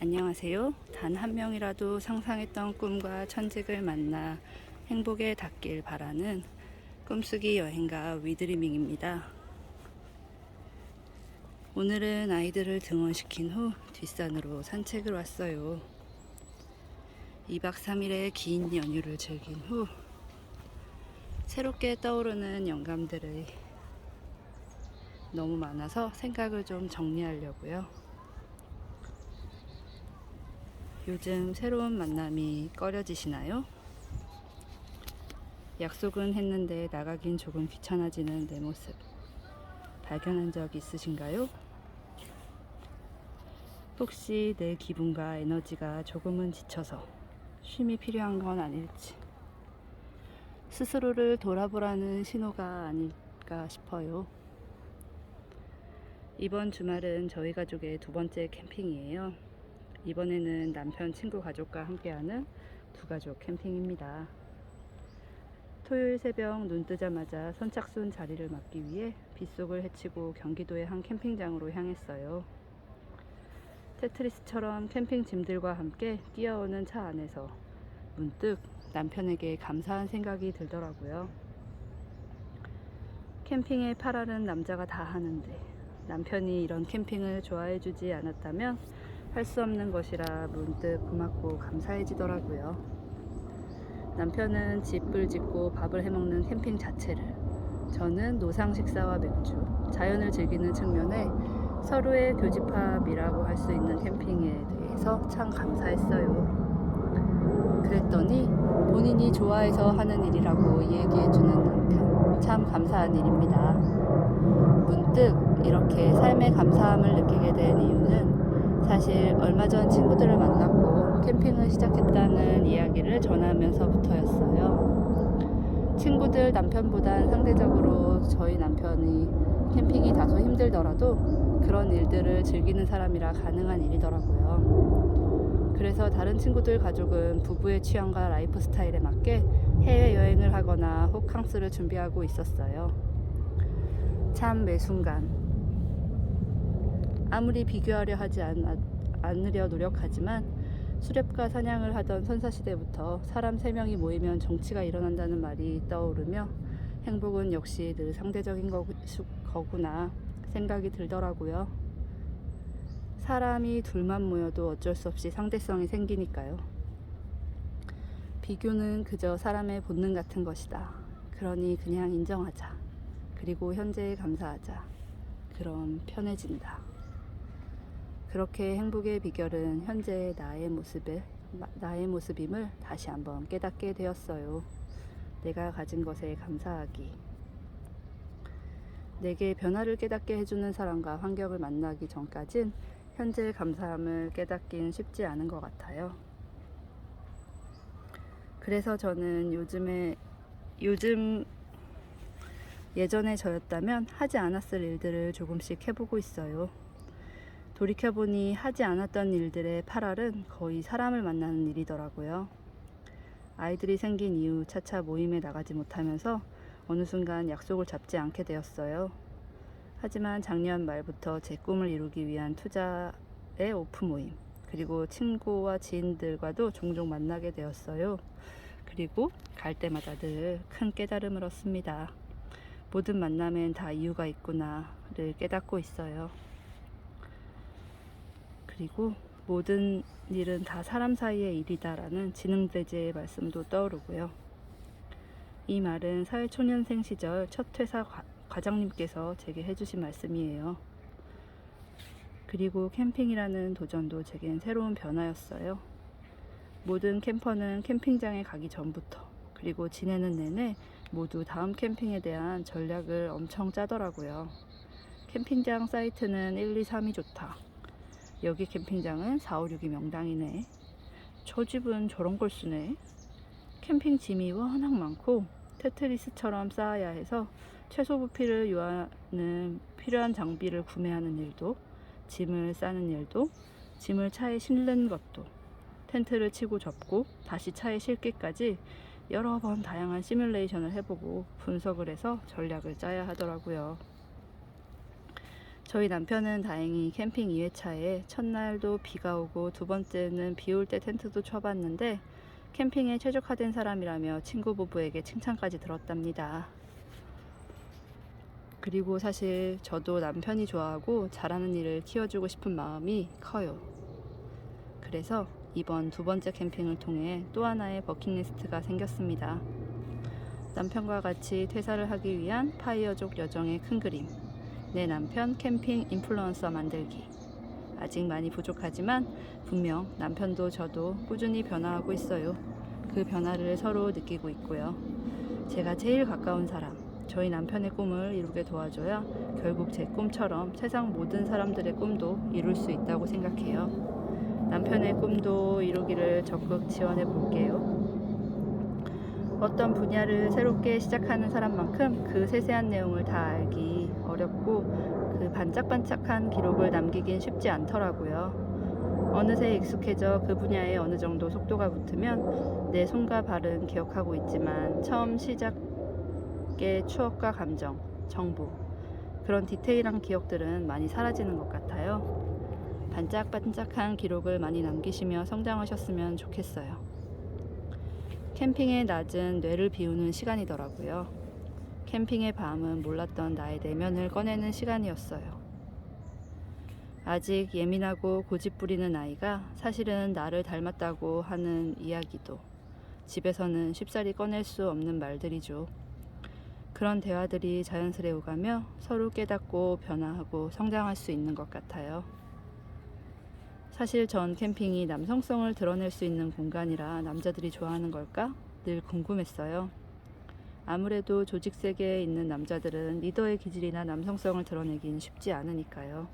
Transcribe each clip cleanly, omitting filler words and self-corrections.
안녕하세요. 단 한 명이라도 상상했던 꿈과 천직을 만나 행복에 닿길 바라는 꿈쓰기 여행가 위드리밍입니다. 오늘은 아이들을 등원시킨 후 뒷산으로 산책을 왔어요. 2박 3일의 긴 연휴를 즐긴 후 새롭게 떠오르는 영감들이 너무 많아서 생각을 좀 정리하려고요. 요즘 새로운 만남이 꺼려지시나요? 약속은 했는데 나가긴 조금 귀찮아지는 내 모습 발견한 적 있으신가요? 혹시 내 기분과 에너지가 조금은 지쳐서 쉼이 필요한 건 아닐지 스스로를 돌아보라는 신호가 아닐까 싶어요. 이번 주말은 저희 가족의 두 번째 캠핑이에요. 이번에는 남편 친구 가족과 함께하는 두 가족 캠핑입니다. 토요일 새벽 눈 뜨자마자 선착순 자리를 맡기 위해 빗속을 헤치고 경기도의 한 캠핑장으로 향했어요. 테트리스처럼 캠핑 짐들과 함께 뛰어오는 차 안에서 문득 남편에게 감사한 생각이 들더라고요. 캠핑에 팔아는 남자가 다 하는데 남편이 이런 캠핑을 좋아해 주지 않았다면 할 수 없는 것이라 문득 고맙고 감사해지더라고요. 남편은 집을 짓고 밥을 해먹는 캠핑 자체를, 저는 노상 식사와 맥주, 자연을 즐기는 측면에 서로의 교집합이라고 할 수 있는 캠핑에 대해서 참 감사했어요. 그랬더니 본인이 좋아해서 하는 일이라고 얘기해주는 남편, 참 감사한 일입니다. 문득 이렇게 삶의 감사함을 느끼게 된 이유는 사실 얼마 전 친구들을 만났고 캠핑을 시작했다는 이야기를 전하면서부터였어요. 친구들 남편보단 상대적으로 저희 남편이 캠핑이 다소 힘들더라도 그런 일들을 즐기는 사람이라 가능한 일이더라고요. 그래서 다른 친구들 가족은 부부의 취향과 라이프 스타일에 맞게 해외여행을 하거나 호캉스를 준비하고 있었어요. 참 매 순간 아무리 비교하려 하지 않으려 노력하지만 수렵과 사냥을 하던 선사시대부터 사람 3명이 모이면 정치가 일어난다는 말이 떠오르며 행복은 역시 늘 상대적인 거구나 생각이 들더라고요. 사람이 둘만 모여도 어쩔 수 없이 상대성이 생기니까요. 비교는 그저 사람의 본능 같은 것이다. 그러니 그냥 인정하자. 그리고 현재에 감사하자. 그럼 편해진다. 그렇게 행복의 비결은 현재의 나의 모습임을 다시 한번 깨닫게 되었어요. 내가 가진 것에 감사하기. 내게 변화를 깨닫게 해주는 사람과 환경을 만나기 전까진 현재의 감사함을 깨닫긴 쉽지 않은 것 같아요. 그래서 저는 요즘 예전에 저였다면 하지 않았을 일들을 조금씩 해보고 있어요. 돌이켜보니 하지 않았던 일들의 8알은 거의 사람을 만나는 일이더라고요. 아이들이 생긴 이후 차차 모임에 나가지 못하면서 어느 순간 약속을 잡지 않게 되었어요. 하지만 작년 말부터 제 꿈을 이루기 위한 투자의 오프 모임, 그리고 친구와 지인들과도 종종 만나게 되었어요. 그리고 갈 때마다 늘 큰 깨달음을 얻습니다. 모든 만남엔 다 이유가 있구나를 깨닫고 있어요. 그리고 모든 일은 다 사람 사이의 일이다라는 지능대제의 말씀도 떠오르고요. 이 말은 사회초년생 시절 첫 회사 과장님께서 제게 해주신 말씀이에요. 그리고 캠핑이라는 도전도 제겐 새로운 변화였어요. 모든 캠퍼는 캠핑장에 가기 전부터 그리고 지내는 내내 모두 다음 캠핑에 대한 전략을 엄청 짜더라고요. 캠핑장 사이트는 1, 2, 3이 좋다. 여기 캠핑장은 4, 5, 6이 명당이네. 저 집은 저런 걸 쓰네. 캠핑 짐이 워낙 많고 테트리스처럼 쌓아야 해서 최소 부피를 요하는 필요한 장비를 구매하는 일도, 짐을 싸는 일도, 짐을 차에 실는 것도, 텐트를 치고 접고 다시 차에 싣기까지 여러 번 다양한 시뮬레이션을 해보고 분석을 해서 전략을 짜야 하더라고요. 저희 남편은 다행히 캠핑 2회차에 첫날도 비가 오고 두 번째는 비 올 때 텐트도 쳐봤는데 캠핑에 최적화된 사람이라며 친구 부부에게 칭찬까지 들었답니다. 그리고 사실 저도 남편이 좋아하고 잘하는 일을 키워주고 싶은 마음이 커요. 그래서 이번 두 번째 캠핑을 통해 또 하나의 버킷리스트가 생겼습니다. 남편과 같이 퇴사를 하기 위한 파이어족 여정의 큰 그림. 내 남편 캠핑 인플루언서 만들기. 아직 많이 부족하지만 분명 남편도 저도 꾸준히 변화하고 있어요. 그 변화를 서로 느끼고 있고요. 제가 제일 가까운 사람, 저희 남편의 꿈을 이루게 도와줘야 결국 제 꿈처럼 세상 모든 사람들의 꿈도 이룰 수 있다고 생각해요. 남편의 꿈도 이루기를 적극 지원해 볼게요. 어떤 분야를 새롭게 시작하는 사람만큼 그 세세한 내용을 다 알기 어렵고 그 반짝반짝한 기록을 남기긴 쉽지 않더라고요. 어느새 익숙해져 그 분야에 어느 정도 속도가 붙으면 내 손과 발은 기억하고 있지만 처음 시작의 추억과 감정, 정보, 그런 디테일한 기억들은 많이 사라지는 것 같아요. 반짝반짝한 기록을 많이 남기시며 성장하셨으면 좋겠어요. 캠핑의 낮은 뇌를 비우는 시간이더라고요. 캠핑의 밤은 몰랐던 나의 내면을 꺼내는 시간이었어요. 아직 예민하고 고집 부리는 아이가 사실은 나를 닮았다고 하는 이야기도 집에서는 쉽사리 꺼낼 수 없는 말들이죠. 그런 대화들이 자연스레 오가며 서로 깨닫고 변화하고 성장할 수 있는 것 같아요. 사실 전 캠핑이 남성성을 드러낼 수 있는 공간이라 남자들이 좋아하는 걸까? 늘 궁금했어요. 아무래도 조직 세계에 있는 남자들은 리더의 기질이나 남성성을 드러내긴 쉽지 않으니까요.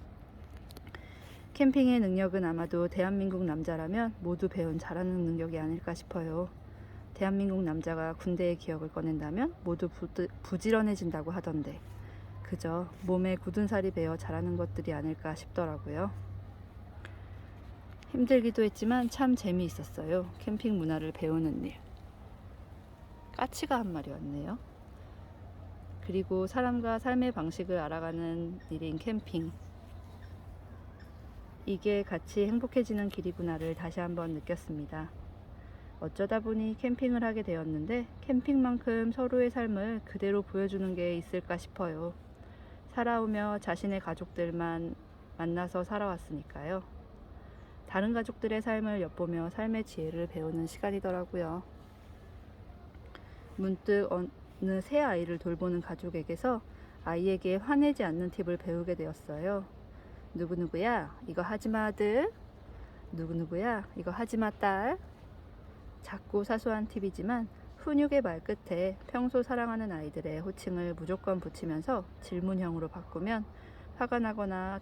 캠핑의 능력은 아마도 대한민국 남자라면 모두 배운 잘하는 능력이 아닐까 싶어요. 대한민국 남자가 군대의 기억을 꺼낸다면 모두 부지런해진다고 하던데 그저 몸에 굳은 살이 배어 잘하는 것들이 아닐까 싶더라고요. 힘들기도 했지만 참 재미있었어요. 캠핑 문화를 배우는 일. 까치가 한 마리 왔네요. 그리고 사람과 삶의 방식을 알아가는 일인 캠핑. 이게 같이 행복해지는 길이구나를 다시 한번 느꼈습니다. 어쩌다 보니 캠핑을 하게 되었는데 캠핑만큼 서로의 삶을 그대로 보여주는 게 있을까 싶어요. 살아오며 자신의 가족들만 만나서 살아왔으니까요. 다른 가족들의 삶을 엿보며 삶의 지혜를 배우는 시간이더라고요. 문득 어느 새 아이를 돌보는 가족에게서 아이에게 화내지 않는 팁을 배우게 되었어요. 누구누구야, 이거 하지마 아들. 누구누구야, 이거 하지마 딸. 작고 사소한 팁이지만 훈육의 말끝에 평소 사랑하는 아이들의 호칭을 무조건 붙이면서 질문형으로 바꾸면 화가 나거나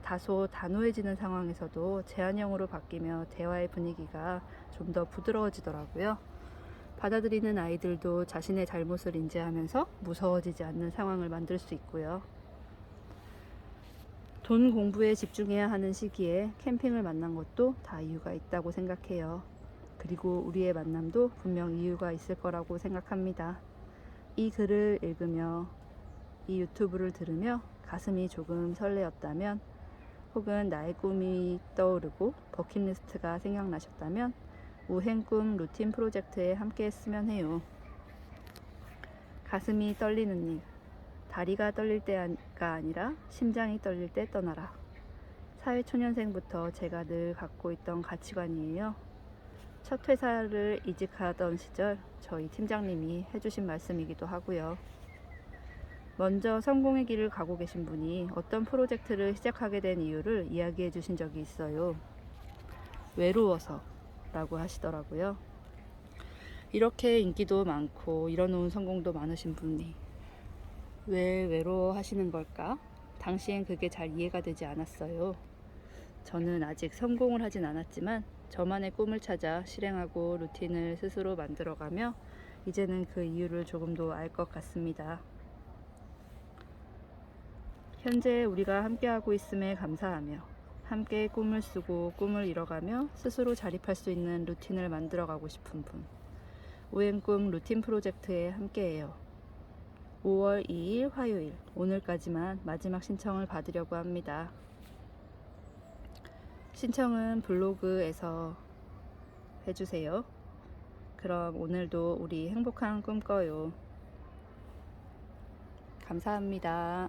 다소 단호해지는 상황에서도 제한형으로 바뀌며 대화의 분위기가 좀 더 부드러워지더라고요. 받아들이는 아이들도 자신의 잘못을 인지하면서 무서워지지 않는 상황을 만들 수 있고요. 돈 공부에 집중해야 하는 시기에 캠핑을 만난 것도 다 이유가 있다고 생각해요. 그리고 우리의 만남도 분명 이유가 있을 거라고 생각합니다. 이 글을 읽으며 이 유튜브를 들으며 가슴이 조금 설레었다면 혹은 나의 꿈이 떠오르고 버킷리스트가 생각나셨다면 우행꿈 루틴 프로젝트에 함께 했으면 해요. 가슴이 떨리는 일, 다리가 떨릴 때가 아니라 심장이 떨릴 때 떠나라. 사회초년생부터 제가 늘 갖고 있던 가치관이에요. 첫 회사를 이직하던 시절 저희 팀장님이 해주신 말씀이기도 하고요. 먼저 성공의 길을 가고 계신 분이 어떤 프로젝트를 시작하게 된 이유를 이야기해 주신 적이 있어요. 외로워서 라고 하시더라고요. 이렇게 인기도 많고 이뤄놓은 성공도 많으신 분이 왜 외로워하시는 걸까? 당시엔 그게 잘 이해가 되지 않았어요. 저는 아직 성공을 하진 않았지만 저만의 꿈을 찾아 실행하고 루틴을 스스로 만들어가며 이제는 그 이유를 조금 더 알 것 같습니다. 현재 우리가 함께하고 있음에 감사하며 함께 꿈을 쓰고 꿈을 이뤄가며 스스로 자립할 수 있는 루틴을 만들어가고 싶은 분. 우행꿈 루틴 프로젝트에 함께해요. 5월 2일 화요일, 오늘까지만 마지막 신청을 받으려고 합니다. 신청은 블로그에서 해주세요. 그럼 오늘도 우리 행복한 꿈 꿔요. 감사합니다.